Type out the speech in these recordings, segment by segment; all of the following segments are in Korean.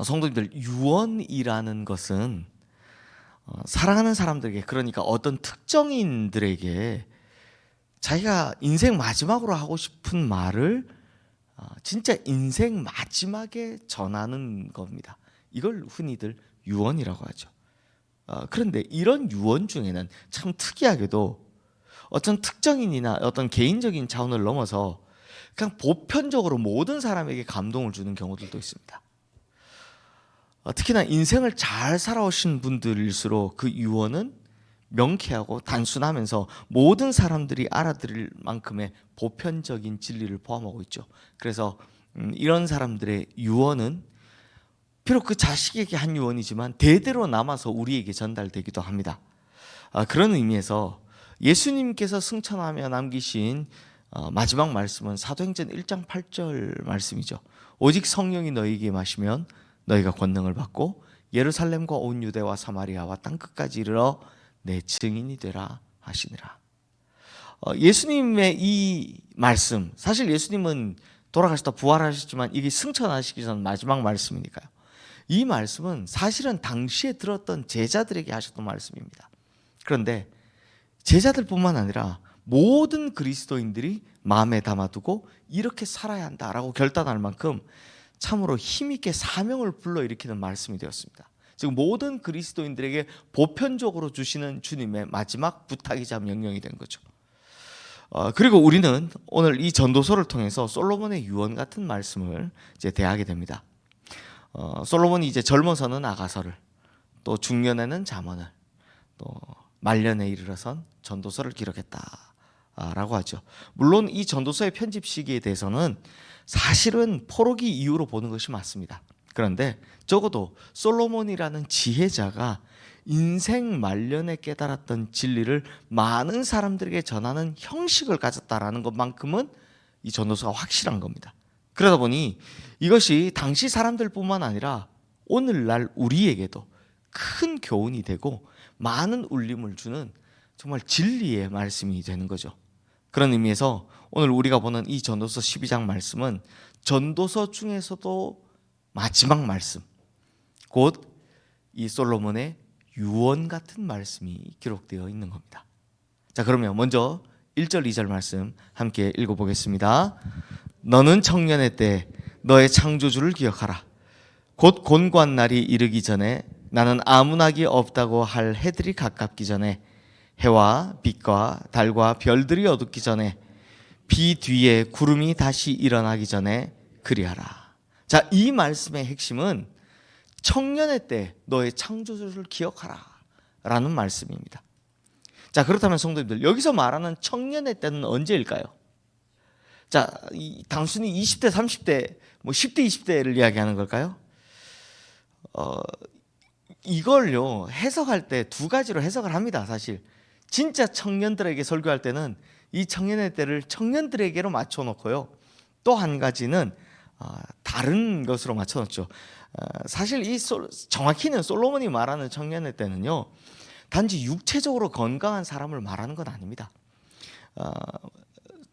성도님들, 유언이라는 것은 사랑하는 사람들에게, 그러니까 어떤 특정인들에게 자기가 인생 마지막으로 하고 싶은 말을 진짜 인생 마지막에 전하는 겁니다. 이걸 흔히들 유언이라고 하죠. 그런데 이런 유언 중에는 참 특이하게도 어떤 특정인이나 어떤 개인적인 차원을 넘어서 그냥 보편적으로 모든 사람에게 감동을 주는 경우들도 있습니다. 특히나 인생을 잘 살아오신 분들일수록 그 유언은 명쾌하고 단순하면서 모든 사람들이 알아들을 만큼의 보편적인 진리를 포함하고 있죠. 그래서 이런 사람들의 유언은 비록 그 자식에게 한 유언이지만 대대로 남아서 우리에게 전달되기도 합니다. 그런 의미에서 예수님께서 승천하며 남기신 마지막 말씀은 사도행전 1장 8절 말씀이죠. 오직 성령이 너희에게 임하시면 너희가 권능을 받고 예루살렘과 온 유대와 사마리아와 땅끝까지 이르러 내 증인이 되라 하시니라. 예수님의 이 말씀, 사실 예수님은 돌아가시다 부활하셨지만 이게 승천하시기 전 마지막 말씀이니까요. 이 말씀은 사실은 당시에 들었던 제자들에게 하셨던 말씀입니다. 그런데 제자들뿐만 아니라 모든 그리스도인들이 마음에 담아두고 이렇게 살아야 한다라고 결단할 만큼 참으로 힘있게 사명을 불러일으키는 말씀이 되었습니다. 즉 모든 그리스도인들에게 보편적으로 주시는 주님의 마지막 부탁이자 명령이 된 거죠. 그리고 우리는 오늘 이 전도서를 통해서 솔로몬의 유언 같은 말씀을 이제 대하게 됩니다. 솔로몬이 이제 젊어서는 아가서를, 또 중년에는 잠언을, 또 말년에 이르러선 전도서를 기록했다라고 하죠. 물론 이 전도서의 편집 시기에 대해서는 사실은 포로기 이후로 보는 것이 맞습니다. 그런데 적어도 솔로몬이라는 지혜자가 인생 말년에 깨달았던 진리를 많은 사람들에게 전하는 형식을 가졌다라는 것만큼은 이 전도서가 확실한 겁니다. 그러다 보니 이것이 당시 사람들뿐만 아니라 오늘날 우리에게도 큰 교훈이 되고 많은 울림을 주는 정말 진리의 말씀이 되는 거죠. 그런 의미에서 오늘 우리가 보는 이 전도서 12장 말씀은 전도서 중에서도 마지막 말씀, 곧 이 솔로몬의 유언 같은 말씀이 기록되어 있는 겁니다. 자, 그러면 먼저 1절 2절 말씀 함께 읽어보겠습니다. 너는 청년의 때 너의 창조주를 기억하라. 곧 곤고한 날이 이르기 전에, 나는 아무나기 없다고 할 해들이 가깝기 전에, 해와 빛과 달과 별들이 어둡기 전에, 비 뒤에 구름이 다시 일어나기 전에 그리하라. 자, 이 말씀의 핵심은 청년의 때 너의 창조주를 기억하라 라는 말씀입니다. 자, 그렇다면 성도님들, 여기서 말하는 청년의 때는 언제일까요? 자, 단순히 20대, 30대, 10대, 20대를 이야기하는 걸까요? 이걸요, 해석할 때 두 가지로 해석을 합니다. 사실 진짜 청년들에게 설교할 때는 이 청년의 때를 청년들에게로 맞춰놓고요, 또 한 가지는 다른 것으로 맞춰놓죠. 사실 정확히는 솔로몬이 말하는 청년의 때는요, 단지 육체적으로 건강한 사람을 말하는 건 아닙니다.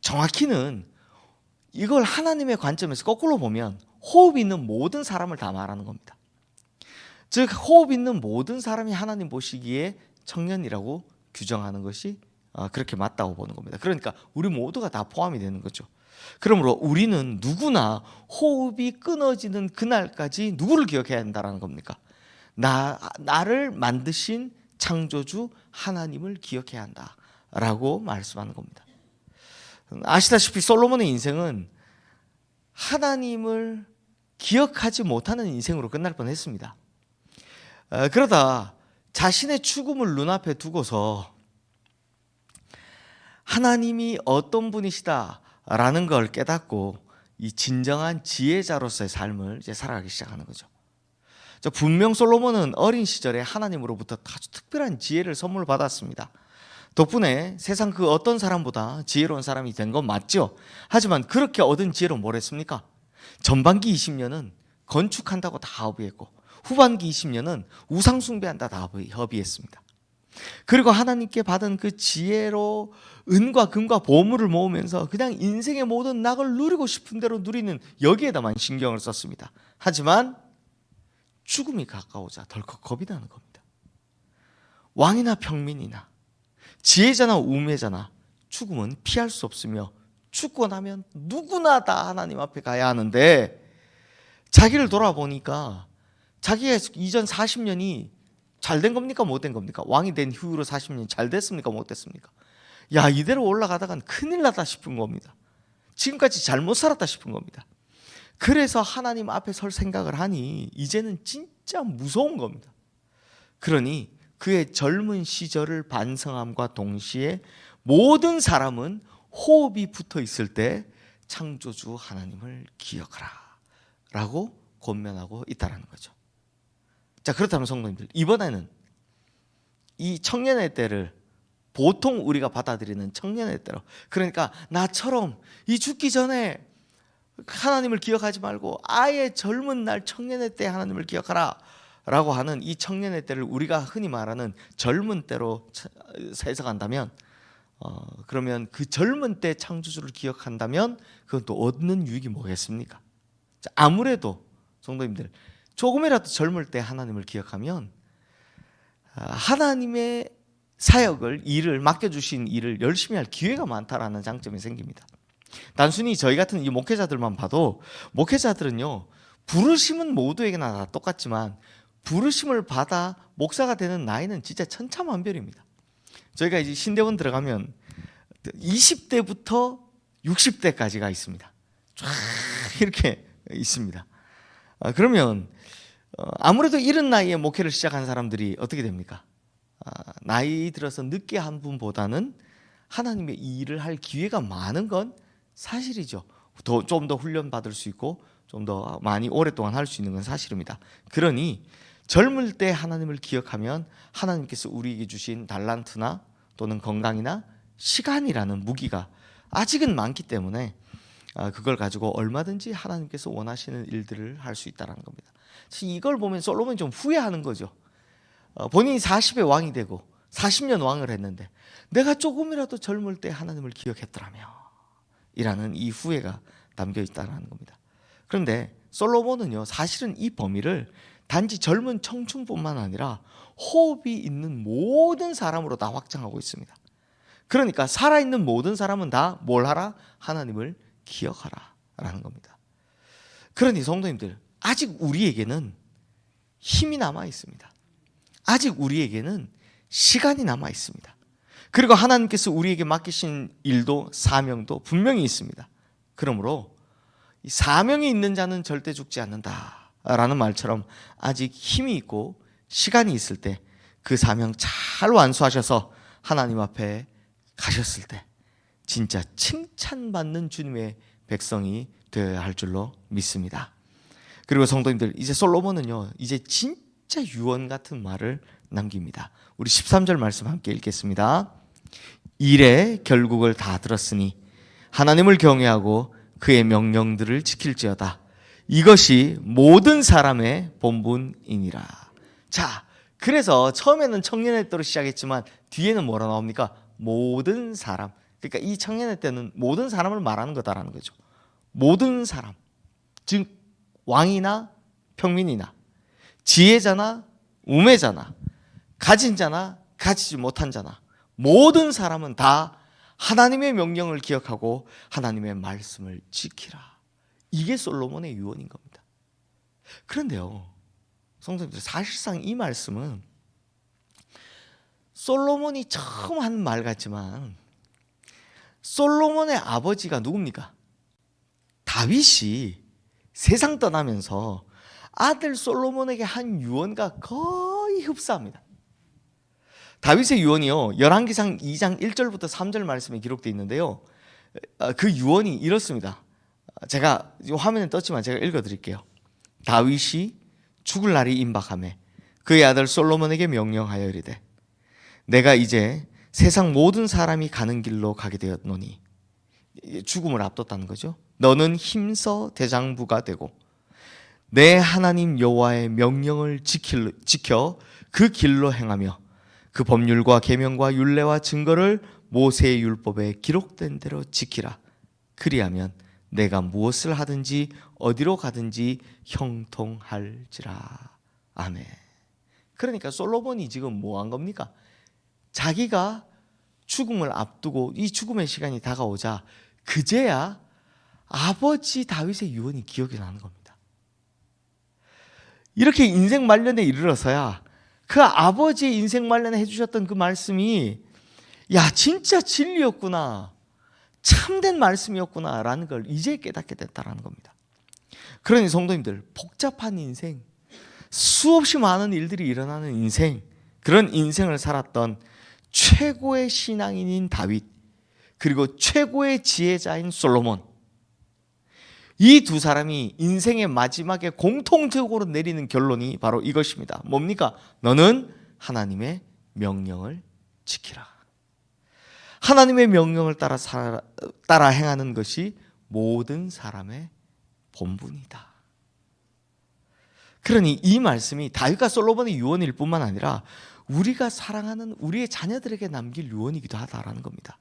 정확히는 이걸 하나님의 관점에서 거꾸로 보면 호흡 있는 모든 사람을 다 말하는 겁니다. 즉 호흡 있는 모든 사람이 하나님 보시기에 청년이라고 규정하는 것이 그렇게 맞다고 보는 겁니다. 그러니까 우리 모두가 다 포함이 되는 거죠. 그러므로 우리는 누구나 호흡이 끊어지는 그날까지 누구를 기억해야 한다는 겁니까? 나를 만드신 창조주 하나님을 기억해야 한다라고 말씀하는 겁니다. 아시다시피 솔로몬의 인생은 하나님을 기억하지 못하는 인생으로 끝날 뻔했습니다. 그러다 자신의 죽음을 눈앞에 두고서 하나님이 어떤 분이시다라는 걸 깨닫고 이 진정한 지혜자로서의 삶을 이제 살아가기 시작하는 거죠. 분명 솔로몬은 어린 시절에 하나님으로부터 아주 특별한 지혜를 선물 받았습니다. 덕분에 세상 그 어떤 사람보다 지혜로운 사람이 된 건 맞죠. 하지만 그렇게 얻은 지혜로 뭘 했습니까? 전반기 20년은 건축한다고 다 허비했고, 후반기 20년은 우상 숭배한다 다 허비했습니다. 그리고 하나님께 받은 그 지혜로 은과 금과 보물을 모으면서 그냥 인생의 모든 낙을 누리고 싶은 대로 누리는 여기에다만 신경을 썼습니다. 하지만 죽음이 가까우자 덜컥 겁이 나는 겁니다. 왕이나 평민이나 지혜자나 우매자나 죽음은 피할 수 없으며 죽고 나면 누구나 다 하나님 앞에 가야 하는데 자기를 돌아보니까 자기의 이전 40년이 잘 된 겁니까? 못 된 겁니까? 왕이 된 후로 40년이 잘 됐습니까? 못 됐습니까? 야, 이대로 올라가다간 큰일 났다 싶은 겁니다. 지금까지 잘못 살았다 싶은 겁니다. 그래서 하나님 앞에 설 생각을 하니 이제는 진짜 무서운 겁니다. 그러니 그의 젊은 시절을 반성함과 동시에 모든 사람은 호흡이 붙어 있을 때 창조주 하나님을 기억하라 라고 권면하고 있다는 거죠. 자, 그렇다면 성도님들, 이번에는 이 청년의 때를 보통 우리가 받아들이는 청년의 때로, 그러니까 나처럼 이 죽기 전에 하나님을 기억하지 말고 아예 젊은 날 청년의 때 하나님을 기억하라 라고 하는 이 청년의 때를 우리가 흔히 말하는 젊은 때로 해석한다면, 그러면 그 젊은 때 창조주를 기억한다면 그건 또 얻는 유익이 뭐겠습니까? 자, 아무래도 성도님들, 조금이라도 젊을 때 하나님을 기억하면 하나님의 사역을, 일을, 맡겨주신 일을 열심히 할 기회가 많다라는 장점이 생깁니다. 단순히 저희 같은 이 목회자들만 봐도, 목회자들은요, 부르심은 모두에게나 다 똑같지만 부르심을 받아 목사가 되는 나이는 진짜 천차만별입니다. 저희가 이제 신대원 들어가면 20대부터 60대까지가 있습니다. 쫙 이렇게 있습니다. 그러면 아무래도 이른 나이에 목회를 시작한 사람들이 어떻게 됩니까? 나이 들어서 늦게 한 분보다는 하나님의 일을 할 기회가 많은 건 사실이죠. 좀 더 훈련 받을 수 있고 좀 더 많이 오랫동안 할 수 있는 건 사실입니다. 그러니 젊을 때 하나님을 기억하면 하나님께서 우리에게 주신 달란트나 또는 건강이나 시간이라는 무기가 아직은 많기 때문에 그걸 가지고 얼마든지 하나님께서 원하시는 일들을 할 수 있다는 겁니다. 이걸 보면 솔로몬이 좀 후회하는 거죠. 본인이 40에 왕이 되고 40년 왕을 했는데 내가 조금이라도 젊을 때 하나님을 기억했더라며 이라는 이 후회가 담겨 있다는 겁니다. 그런데 솔로몬은요, 사실은 이 범위를 단지 젊은 청춘뿐만 아니라 호흡이 있는 모든 사람으로 다 확장하고 있습니다. 그러니까 살아있는 모든 사람은 다 뭘 하라? 하나님을 기억하라 라는 겁니다. 그러니 성도님들, 아직 우리에게는 힘이 남아 있습니다. 아직 우리에게는 시간이 남아 있습니다. 그리고 하나님께서 우리에게 맡기신 일도 사명도 분명히 있습니다. 그러므로 이 사명이 있는 자는 절대 죽지 않는다 라는 말처럼 아직 힘이 있고 시간이 있을 때 그 사명 잘 완수하셔서 하나님 앞에 가셨을 때 진짜 칭찬받는 주님의 백성이 되어야 할 줄로 믿습니다. 그리고 성도님들, 이제 솔로몬은요, 이제 진짜 유언 같은 말을 남깁니다. 우리 13절 말씀 함께 읽겠습니다. 일의 결국을 다 들었으니 하나님을 경외하고 그의 명령들을 지킬지어다. 이것이 모든 사람의 본분이니라. 자, 그래서 처음에는 청년의 때로 시작했지만 뒤에는 뭐라 나옵니까? 모든 사람. 그러니까 이 청년의 때는 모든 사람을 말하는 거다라는 거죠. 모든 사람, 즉 왕이나 평민이나 지혜자나 우매자나 가진 자나 가지지 못한 자나 모든 사람은 다 하나님의 명령을 기억하고 하나님의 말씀을 지키라. 이게 솔로몬의 유언인 겁니다. 그런데요, 성도님들, 사실상 이 말씀은 솔로몬이 처음 한 말 같지만 솔로몬의 아버지가 누굽니까? 다윗이 세상 떠나면서 아들 솔로몬에게 한 유언과 거의 흡사합니다. 다윗의 유언이요, 열왕기상 2장 1절부터 3절 말씀에 기록되어 있는데요, 그 유언이 이렇습니다. 제가 화면에 떴지만 제가 읽어드릴게요. 다윗이 죽을 날이 임박하매 그의 아들 솔로몬에게 명령하여 이르되 내가 이제 세상 모든 사람이 가는 길로 가게 되었노니, 죽음을 앞뒀다는 거죠. 너는 힘써 대장부가 되고 내 하나님 여호와의 명령을 지켜 그 길로 행하며 그 법률과 계명과 율례와 증거를 모세의 율법에 기록된 대로 지키라. 그리하면 내가 무엇을 하든지 어디로 가든지 형통할지라. 아멘. 그러니까 솔로몬이 지금 뭐 한 겁니까? 자기가 죽음을 앞두고 이 죽음의 시간이 다가오자 그제야 아버지 다윗의 유언이 기억이 나는 겁니다. 이렇게 인생 말년에 이르러서야 그 아버지의 인생 말년에 해주셨던 그 말씀이 야 진짜 진리였구나, 참된 말씀이었구나 라는 걸 이제 깨닫게 됐다는 겁니다. 그러니 성도님들, 복잡한 인생, 수없이 많은 일들이 일어나는 인생, 그런 인생을 살았던 최고의 신앙인인 다윗, 그리고 최고의 지혜자인 솔로몬, 이 두 사람이 인생의 마지막에 공통적으로 내리는 결론이 바로 이것입니다. 뭡니까? 너는 하나님의 명령을 지키라. 하나님의 명령을 따라 행하는 것이 모든 사람의 본분이다. 그러니 이 말씀이 다윗과 솔로몬의 유언일 뿐만 아니라 우리가 사랑하는 우리의 자녀들에게 남길 유언이기도 하다라는 겁니다.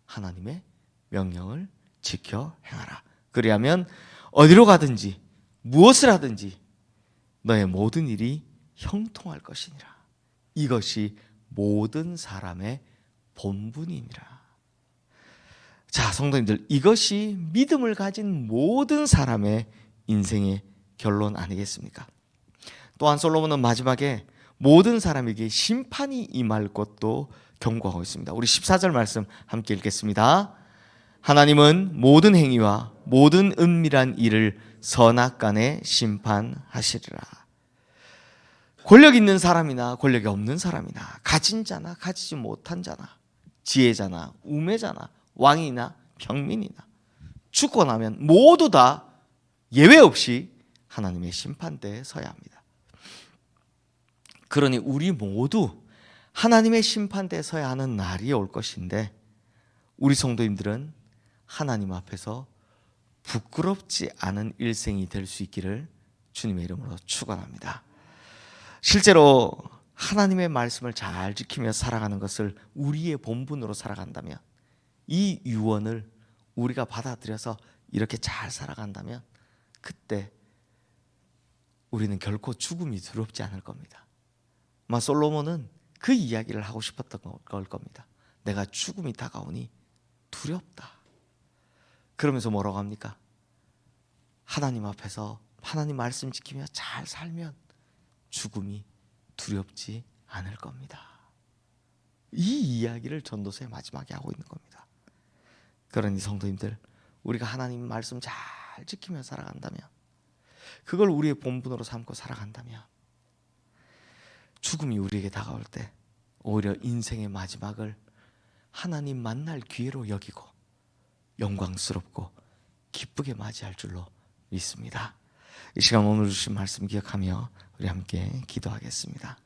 하나님의 명령을 지켜 행하라. 그리하면 어디로 가든지 무엇을 하든지 너의 모든 일이 형통할 것이니라. 이것이 모든 사람의 본분이니라. 자, 성도님들, 이것이 믿음을 가진 모든 사람의 인생의 결론 아니겠습니까? 또한 솔로몬은 마지막에 모든 사람에게 심판이 임할 것도 경고하고 있습니다. 우리 14절 말씀 함께 읽겠습니다. 하나님은 모든 행위와 모든 은밀한 일을 선악간에 심판하시리라. 권력 있는 사람이나 권력이 없는 사람이나 가진 자나 가지지 못한 자나 지혜자나 우매자나 왕이나 평민이나 죽고 나면 모두 다 예외 없이 하나님의 심판대에 서야 합니다. 그러니 우리 모두 하나님의 심판대에 서야 하는 날이 올 것인데 우리 성도님들은 하나님 앞에서 부끄럽지 않은 일생이 될 수 있기를 주님의 이름으로 축원합니다. 실제로 하나님의 말씀을 잘 지키며 살아가는 것을 우리의 본분으로 살아간다면, 이 유언을 우리가 받아들여서 이렇게 잘 살아간다면 그때 우리는 결코 죽음이 두렵지 않을 겁니다. 아마 솔로몬은 그 이야기를 하고 싶었던 걸 겁니다. 내가 죽음이 다가오니 두렵다. 그러면서 뭐라고 합니까? 하나님 앞에서 하나님 말씀 지키며 잘 살면 죽음이 두렵지 않을 겁니다. 이 이야기를 전도서의 마지막에 하고 있는 겁니다. 그러니 성도님들, 우리가 하나님 말씀 잘 지키며 살아간다면, 그걸 우리의 본분으로 삼고 살아간다면 죽음이 우리에게 다가올 때 오히려 인생의 마지막을 하나님 만날 기회로 여기고 영광스럽고 기쁘게 맞이할 줄로 믿습니다. 이 시간 오늘 주신 말씀 기억하며 우리 함께 기도하겠습니다.